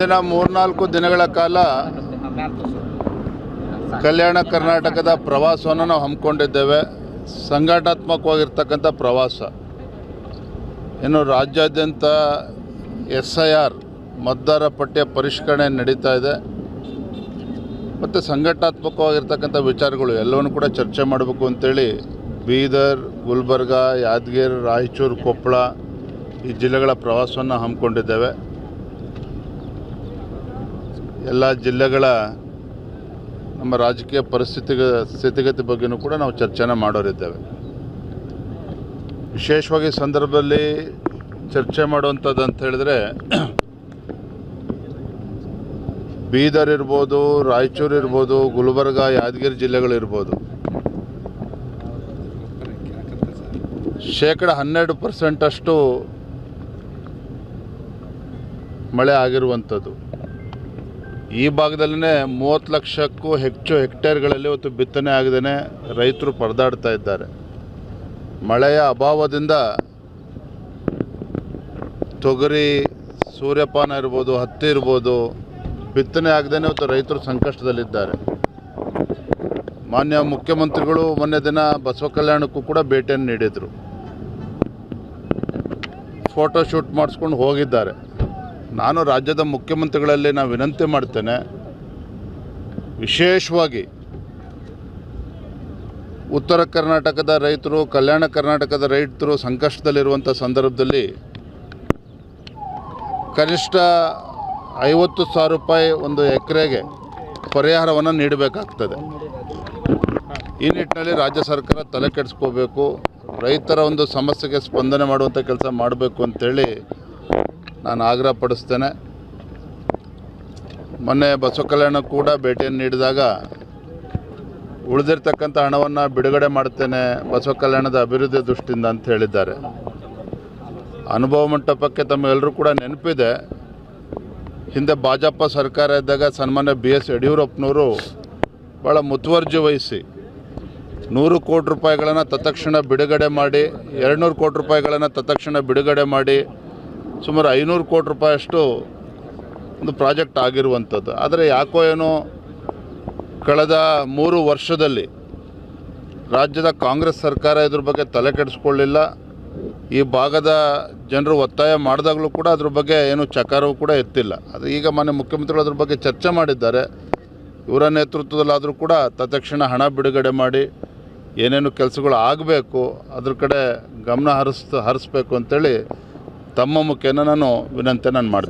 ದಿನ 3-4 ದಿನಗಳ ಕಾಲ ಕಲ್ಯಾಣ ಕರ್ನಾಟಕದ ಪ್ರವಾಸವನ್ನು ನಾವು ಹಮ್ಮಿಕೊಂಡಿದ್ದೇವೆ. ಸಂಘಟನಾತ್ಮಕವಾಗಿರ್ತಕ್ಕಂಥ ಪ್ರವಾಸ. ಇನ್ನು ರಾಜ್ಯಾದ್ಯಂತ SIR ಮತದಾರ ಪಟ್ಟಿಯ ಪರಿಷ್ಕರಣೆ ನಡೀತಾ ಇದೆ ಮತ್ತು ಸಂಘಟನಾತ್ಮಕವಾಗಿರ್ತಕ್ಕಂಥ ವಿಚಾರಗಳು ಎಲ್ಲವನ್ನು ಕೂಡ ಚರ್ಚೆ ಮಾಡಬೇಕು ಅಂತೇಳಿ ಬೀದರ್, ಗುಲ್ಬರ್ಗ, ಯಾದಗಿರಿ, ರಾಯಚೂರು, ಕೊಪ್ಪಳ ಈ ಜಿಲ್ಲೆಗಳ ಪ್ರವಾಸವನ್ನು ಹಮ್ಮಿಕೊಂಡಿದ್ದೇವೆ. ಎಲ್ಲ ಜಿಲ್ಲೆಗಳ ನಮ್ಮ ರಾಜಕೀಯ ಸ್ಥಿತಿಗತಿ ಬಗ್ಗೆಯೂ ಕೂಡ ನಾವು ಚರ್ಚೆನ ಮಾಡೋರಿದ್ದೇವೆ. ವಿಶೇಷವಾಗಿ ಸಂದರ್ಭದಲ್ಲಿ ಚರ್ಚೆ ಮಾಡುವಂಥದ್ದು ಅಂತ ಹೇಳಿದ್ರೆ ಬೀದರ್ ಇರ್ಬೋದು, ರಾಯಚೂರು ಇರ್ಬೋದು, ಗುಲ್ಬರ್ಗ, ಯಾದಗಿರಿ ಜಿಲ್ಲೆಗಳಿರ್ಬೋದು. 12% ಮಳೆ ಆಗಿರುವಂಥದ್ದು. ಈ ಭಾಗದಲ್ಲೇ 30 ಲಕ್ಷಕ್ಕೂ ಹೆಚ್ಚು ಹೆಕ್ಟೇರ್ಗಳಲ್ಲಿ ಇವತ್ತು ಬಿತ್ತನೆ ಆಗದೇ ರೈತರು ಪರದಾಡ್ತಾ ಇದ್ದಾರೆ. ಮಳೆಯ ಅಭಾವದಿಂದ ತೊಗರಿ, ಸೂರ್ಯಪಾನ ಇರ್ಬೋದು, ಹತ್ತಿ ಇರ್ಬೋದು, ಬಿತ್ತನೆ ಆಗದೇ ಇವತ್ತು ರೈತರು ಸಂಕಷ್ಟದಲ್ಲಿದ್ದಾರೆ. ಮಾನ್ಯ ಮುಖ್ಯಮಂತ್ರಿಗಳು ಮೊನ್ನೆ ದಿನ ಬಸವ ಕಲ್ಯಾಣಕ್ಕೂ ಕೂಡ ಭೇಟಿಯನ್ನು ನೀಡಿದರು. ಫೋಟೋ ಶೂಟ್ ಮಾಡಿಸ್ಕೊಂಡು ಹೋಗಿದ್ದಾರೆ. ನಾನು ರಾಜ್ಯದ ಮುಖ್ಯಮಂತ್ರಿಗಳಲ್ಲಿ ನಾನು ವಿನಂತಿ ಮಾಡ್ತೇನೆ, ವಿಶೇಷವಾಗಿ ಉತ್ತರ ಕರ್ನಾಟಕದ ರೈತರು, ಕಲ್ಯಾಣ ಕರ್ನಾಟಕದ ರೈತರು ಸಂಕಷ್ಟದಲ್ಲಿರುವಂಥ ಸಂದರ್ಭದಲ್ಲಿ ಕನಿಷ್ಠ 50,000 ರೂಪಾಯಿ ಒಂದು ಎಕರೆಗೆ ಪರಿಹಾರವನ್ನು ನೀಡಬೇಕಾಗ್ತದೆ. ಈ ನಿಟ್ಟಿನಲ್ಲಿ ರಾಜ್ಯ ಸರ್ಕಾರ ತಲೆ ಕೆಡಿಸ್ಕೋಬೇಕು, ರೈತರ ಒಂದು ಸಮಸ್ಯೆಗೆ ಸ್ಪಂದನೆ ಮಾಡುವಂಥ ಕೆಲಸ ಮಾಡಬೇಕು ಅಂತೇಳಿ ನಾನು ಆಗ್ರಹ ಪಡಿಸ್ತೇನೆ. ಮೊನ್ನೆ ಬಸವ ಕಲ್ಯಾಣ ಕೂಡ ಭೇಟಿಯನ್ನು ನೀಡಿದಾಗ ಉಳಿದಿರ್ತಕ್ಕಂಥ ಹಣವನ್ನು ಬಿಡುಗಡೆ ಮಾಡ್ತೇನೆ ಬಸವ ಕಲ್ಯಾಣದ ಅಭಿವೃದ್ಧಿ ದೃಷ್ಟಿಯಿಂದ ಅಂತ ಹೇಳಿದ್ದಾರೆ. ಅನುಭವ ಮಂಟಪಕ್ಕೆ ತಮ್ಮೆಲ್ಲರೂ ಕೂಡ ನೆನಪಿದೆ, ಹಿಂದೆ ಭಾಜಪ ಸರ್ಕಾರ ಇದ್ದಾಗ ಸನ್ಮಾನ್ಯ BS ಯಡಿಯೂರಪ್ಪನವರು ಭಾಳ ಮುತುವರ್ಜಿ ವಹಿಸಿ 100 ಕೋಟಿ ರೂಪಾಯಿಗಳನ್ನು ತತ್ಕ್ಷಣ ಬಿಡುಗಡೆ ಮಾಡಿ, 200 ಕೋಟಿ ರೂಪಾಯಿಗಳನ್ನು ತತ್ಕ್ಷಣ ಬಿಡುಗಡೆ ಮಾಡಿ ಸುಮಾರು 500 ಕೋಟಿ ರೂಪಾಯಿಯಷ್ಟು ಒಂದು ಪ್ರಾಜೆಕ್ಟ್ ಆಗಿರುವಂಥದ್ದು. ಆದರೆ ಯಾಕೋ ಏನೋ ಕಳೆದ 3 ವರ್ಷದಲ್ಲಿ ರಾಜ್ಯದ ಕಾಂಗ್ರೆಸ್ ಸರ್ಕಾರ ಇದ್ರ ಬಗ್ಗೆ ತಲೆ ಕೆಡಿಸ್ಕೊಳ್ಳಿಲ್ಲ. ಈ ಭಾಗದ ಜನರು ಒತ್ತಾಯ ಮಾಡಿದಾಗಲೂ ಕೂಡ ಅದ್ರ ಬಗ್ಗೆ ಏನು ಚಕಾರವೂ ಕೂಡ ಎತ್ತಿಲ್ಲ. ಅದು ಈಗ ಮಾನ್ಯ ಮುಖ್ಯಮಂತ್ರಿಗಳು ಅದ್ರ ಬಗ್ಗೆ ಚರ್ಚೆ ಮಾಡಿದ್ದಾರೆ. ಇವರ ನೇತೃತ್ವದಲ್ಲಾದರೂ ಕೂಡ ತತ್ಕ್ಷಣ ಹಣ ಬಿಡುಗಡೆ ಮಾಡಿ ಏನೇನು ಕೆಲಸಗಳು ಆಗಬೇಕು ಅದ್ರ ಕಡೆ ಗಮನ ಹರಿಸ್ಬೇಕು ಅಂತೇಳಿ ತಮ್ಮ ಮುಖೇನ ನಾನು ವಿನಂತಿ ಮಾಡ್ತೀನಿ.